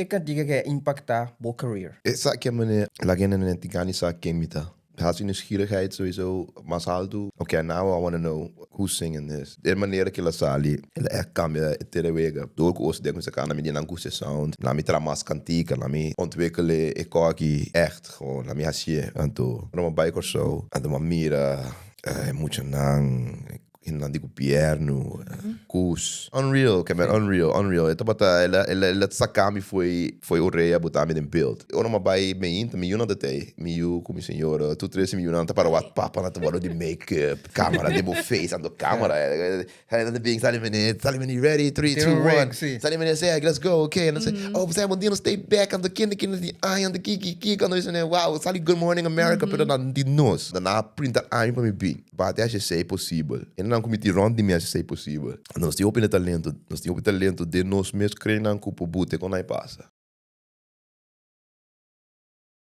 ik kan diga que impacta bo career. Esa que mané, la gente não tigani sa kemita. Had je nieuwsgierigheid sowieso massaal toe? Oké, now I want to know who's singing this. De manier que la sali, ela é cambia terewega. Door ko os de kun se kana mi dinang kuse sound. La mi tramas kantika, la mi ontwikkelen ekaki echt gewoon. La mi hasie anto. Roma biker so, anto mamira, mucho nang in digo pierno, cus. Unreal, que unreal. Então bota ela sacami foi oreia botar me em build. Eu não vai me inta me una de te, me eu como senhora, tu 13 milhões anta para o papa na tua de make-up, câmera de bo face ando câmera. Hey, the being sali me ready 3 2 1. Sali me say let's go, okay. And I say, oh, você mandando stay back and the kind the eye and the kiki quando isso né, wow, sali good morning America, pero não de nós. Na printa aí para me bem. Bate acha sei possível. Não cometi rond de me acha sei possível. Nós temos talento de nós mesmos crer na cupo bote quando aí passa.